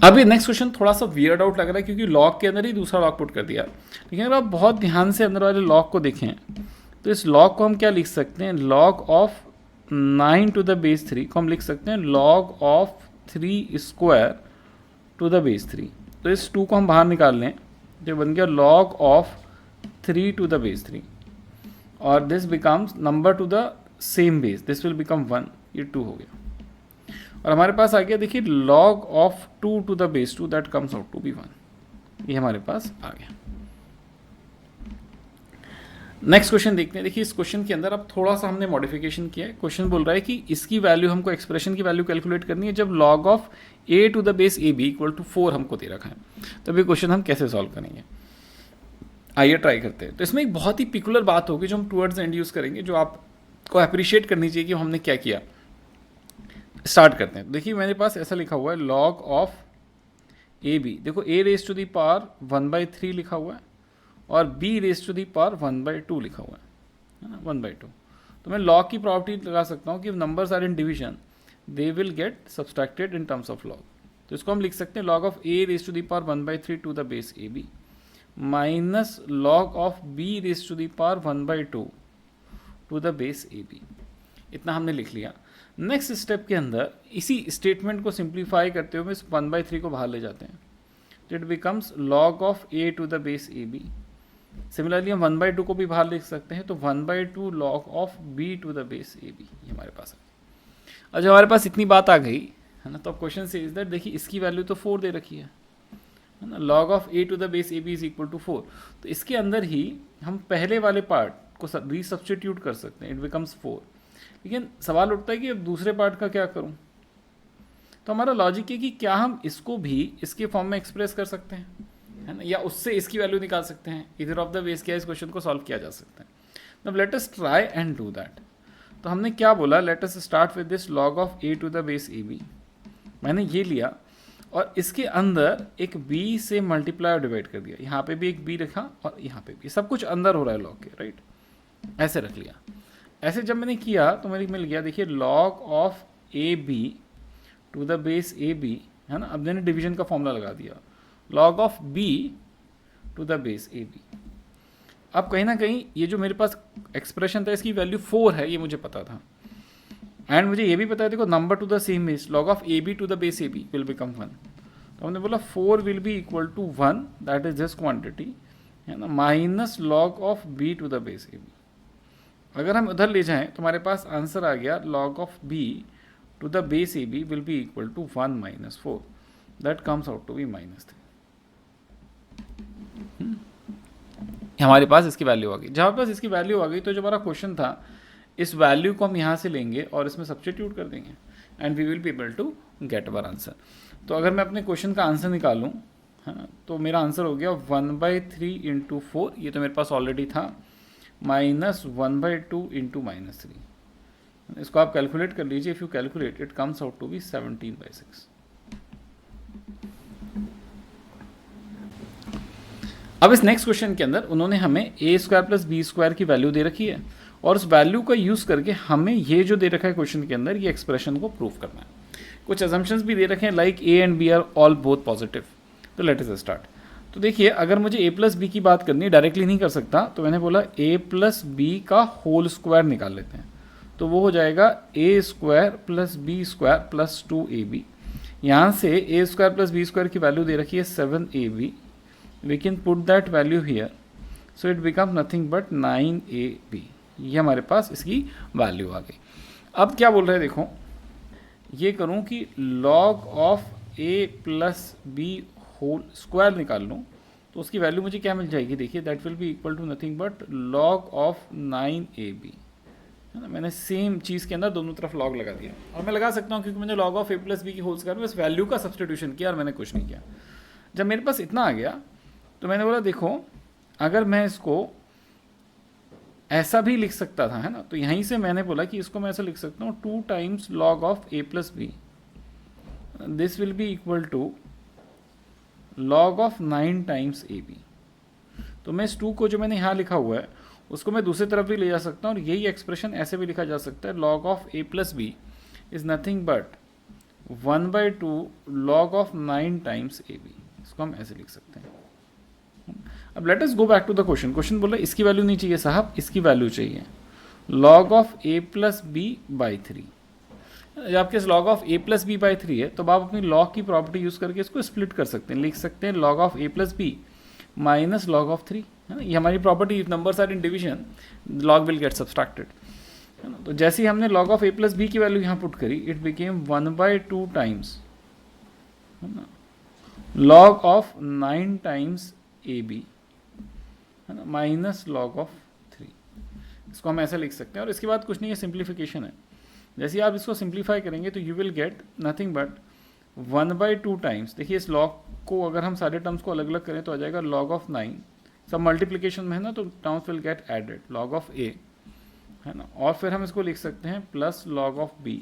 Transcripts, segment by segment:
अभी next question थोड़ा सा वियर्ड आउट लग रहा है क्योंकि लॉग के अंदर ही दूसरा लॉग पुट कर दिया, लेकिन अगर आप बहुत ध्यान से अंदर वाले लॉग को देखें तो इस लॉग को हम क्या लिख सकते हैं, log of 9 to the base 3 को हम लिख सकते हैं log of 3 square to the base 3। तो इस 2 को हम बाहर निकाल लें, जो बन गया log of 3 to the base 3, और this becomes number to the same base, this will become 1, ये 2 हो गया। और हमारे पास आ गया देखिए log of 2 to the base 2, that comes out to be 1, ये हमारे पास आ गया। नेक्स्ट क्वेश्चन देखते हैं। देखिए इस क्वेश्चन के अंदर अब थोड़ा सा हमने मॉडिफिकेशन किया है। क्वेश्चन बोल रहा है कि इसकी वैल्यू हमको, एक्सप्रेशन की वैल्यू कैलकुलेट करनी है जब log of a to the base a b equal to 4 हमको दे रखा है। तो ये क्वेश्चन हम कैसे सॉल्व करेंगे, आइए ट्राई करते हैं। तो इसमें एक बहुत ही पिकुलर बात होगी जो हम टुवर्ड्स एंड यूज़ करेंगे, जो आपको अप्रिशिएट करनी चाहिए कि हमने क्या किया। स्टार्ट करते हैं। देखिए मेरे पास ऐसा लिखा हुआ है log ऑफ ए बी, देखो a raise to the power 1/3 लिखा हुआ है और b raise to the power 1/2 लिखा हुआ है ना, 1/2। तो मैं log की प्रॉपर्टी लगा सकता हूँ कि numbers are in division they will get subtracted in terms of log। तो इसको हम लिख सकते हैं log of a raise to the power 1/3 to the base A B minus log of b raise to the power 1/2 to the base A B. इतना हमने लिख लिया। नेक्स्ट स्टेप के अंदर इसी स्टेटमेंट को सिंप्लीफाई करते हुए इस 1/3 को बाहर ले जाते हैं, तो it becomes log of a to the base A B. Similarly हम 1/2 को भी बाहर लिख सकते हैं, तो 1/2 log of b to the base A B, ये हमारे पास है। और जब हमारे पास इतनी बात आ गई है ना, तो क्वेश्चन से इज दैट, देखिए इसकी वैल्यू तो 4 दे रखी है ना, log of a to the base A B is equal to 4। तो इसके अंदर ही हम पहले वाले पार्ट को रीसब्स्टिट्यूट कर सकते हैं, इट बिकम्स 4। लेकिन सवाल उठता है कि अब दूसरे पार्ट का क्या करूं। तो हमारा लॉजिक है कि क्या हम इसको भी इसके फॉर्म में एक्सप्रेस कर सकते हैं, है ना, या उससे इसकी वैल्यू निकाल सकते हैं। इधर ऑफ द वेज क्या इस क्वेश्चन को सॉल्व किया जा सकता है। अब let us try and do that. तो हमने क्या बोला, let us start with this log of a to the base A B. मैंने ये लिया और इसके अंदर एक b से मल्टीप्लाई और डिवाइड कर दिया, यहाँ पे भी एक b रखा और यहाँ पे भी, सब कुछ अंदर हो रहा है log के, राइट, ऐसे रख लिया। ऐसे जब मैंने किया तो मेरे मिल गया, देखिए log of A B to the base A B, है ना। अब मैंने डिवीजन का फॉर्मूला लगा दिया, log of b to the base A B. अब कहीं ना कहीं ये जो मेरे पास एक्सप्रेशन था इसकी वैल्यू 4 है, ये मुझे पता था। एंड मुझे ये भी पता है, देखो number to the same base, log of A B to the base A B will become 1। तो हमने बोला 4 will be equal to 1, that is this quantity, है ना, minus log of b to the base A B. अगर हम उधर ले जाएं तो हमारे पास आंसर आ गया, log of b to the base A B will be equal to 1 minus 4, that comes out to be -3। हमारे पास इसकी वैल्यू आ गई। जहाँ पास इसकी वैल्यू आ गई तो जो हमारा क्वेश्चन था, इस वैल्यू को हम यहाँ से लेंगे और इसमें सब्स्टिट्यूट कर देंगे and we will be able to get our answer. तो अगर मैं अपने क्वेश्चन का आंसर निकालूँ, है ना, तो मेरा आंसर हो गया 1/3 इंटू 4, ये तो मेरे पास ऑलरेडी था, माइनस 1/2 इंटू -3। इसको आप कैलकुलेट कर लीजिए, if you calculate it comes out to be 17/6। अब इस नेक्स्ट क्वेश्चन के अंदर उन्होंने हमें a square plus B square की वैल्यू दे रखी है और उस वैल्यू का यूज़ करके हमें ये जो दे रखा है क्वेश्चन के अंदर, ये एक्सप्रेशन को प्रूव करना है। कुछ अजम्पशंस भी दे रखे हैं, like a and b are all both positive. तो लेट अस स्टार्ट। तो देखिए अगर मुझे a प्लस बी की बात करनी है, डायरेक्टली नहीं कर सकता, तो मैंने बोला a प्लस बी का होल स्क्वायर निकाल लेते हैं। तो वो हो जाएगा a square plus B square plus 2ab। यहाँ से a square plus B square की वैल्यू दे रखी है 7ab। we can put that value here, so it becomes nothing but 9ab। ये हमारे पास इसकी वैल्यू आ गई। अब क्या बोल रहे हैं, देखो ये करूं कि log of a plus B whole square निकाल लूँ तो उसकी वैल्यू मुझे क्या मिल जाएगी, देखिए that will be equal to nothing but log of 9ab, है ना। मैंने सेम चीज़ के अंदर दोनों तरफ log लगा दिया और मैं लगा सकता हूँ क्योंकि मैंने log of a plus B की होल स्क्वायर में इस वैल्यू का सब्सटीट्यूशन किया और मैंने कुछ नहीं किया। जब मेरे पास इतना आ गया तो मैंने बोला देखो अगर मैं इसको ऐसा भी लिख सकता था, है ना, तो यहीं से मैंने बोला कि इसको मैं ऐसा लिख सकता हूँ 2 times log of a plus B, this will be equal to log of 9 times A B. तो मैं इस 2 को जो मैंने यहाँ लिखा हुआ है उसको मैं दूसरी तरफ भी ले जा सकता हूँ और यही एक्सप्रेशन ऐसे भी लिखा जा सकता है, log of a plus B is nothing but 1/2 log of 9 times A B, इसको हम ऐसे लिख सकते हैं। अब let us go back to the question. Question बोला इसकी वैल्यू नहीं चाहिए साहब, इसकी वैल्यू चाहिए log of a plus B by 3। जब आपके log of a plus B by 3 है तो आप अपनी log की प्रॉपर्टी यूज़ करके इसको स्प्लिट कर सकते हैं, लिख सकते हैं log of a plus B minus log of 3, है ना। ये हमारी property, numbers are in division, log will get subtracted, है ना। तो जैसे ही हमने log of a plus B की वैल्यू यहाँ पुट करी, इट बिकेम 1/2 टाइम्स, है ना, log of 9 times A B, है ना, माइनस log ऑफ 3। इसको हम ऐसे लिख सकते हैं। और इसके बाद कुछ नहीं है, सिंप्लीफिकेशन है। जैसे आप इसको सिंप्लीफाई करेंगे तो you will get nothing but 1/2 times, देखिए इस log को अगर हम सारे टर्म्स को अलग अलग करें तो आ जाएगा log ऑफ 9, सब मल्टीप्लिकेशन में है ना, तो terms will get added, log of a, है ना, और फिर हम इसको लिख सकते हैं प्लस log ऑफ b,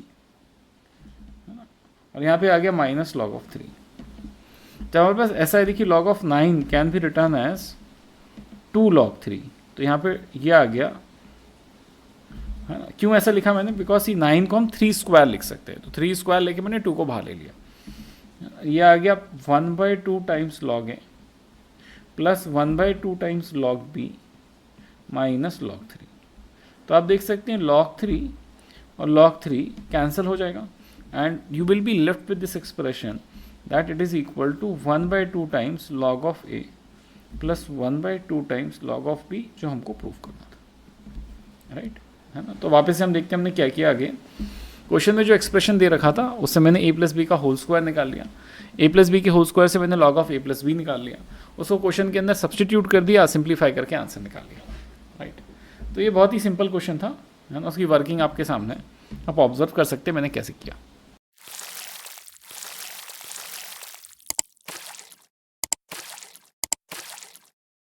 है ना, और यहाँ पे आ गया माइनस log ऑफ 3। तो हमारे पास ऐसा है, देखिए log of 9 can be written as 2 log 3, तो यहाँ पे ये आ गया, है ना। क्यों ऐसा लिखा मैंने, बिकॉज ये 9 को हम 3 स्क्वायर लिख सकते हैं, तो 3 स्क्वायर लेके मैंने 2 को बाहर ले लिया। ये आ गया 1/2 times log a plus 1/2 times log b minus log 3। तो आप देख सकते हैं log 3 और log 3 कैंसिल हो जाएगा and you will be left with this expression that it is equal to 1/2 times log of a plus 1/2 times log of b, जो हमको प्रूव करना था, राइट, है ना। तो वापस से हम देखते हैं हमने क्या किया आगे। क्वेश्चन में जो एक्सप्रेशन दे रखा था उससे मैंने a प्लस बी का होल स्क्वायर निकाल लिया, a प्लस बी के होल स्क्वायर से मैंने log of a plus b निकाल लिया, उसको क्वेश्चन के अंदर सब्सटीट्यूट कर दिया, सिंप्लीफाई करके आंसर निकाल लिया, राइट। तो ये बहुत ही सिंपल क्वेश्चन था, है ना। उसकी वर्किंग आपके सामने, आप ऑब्जर्व कर सकते हैं मैंने कैसे किया।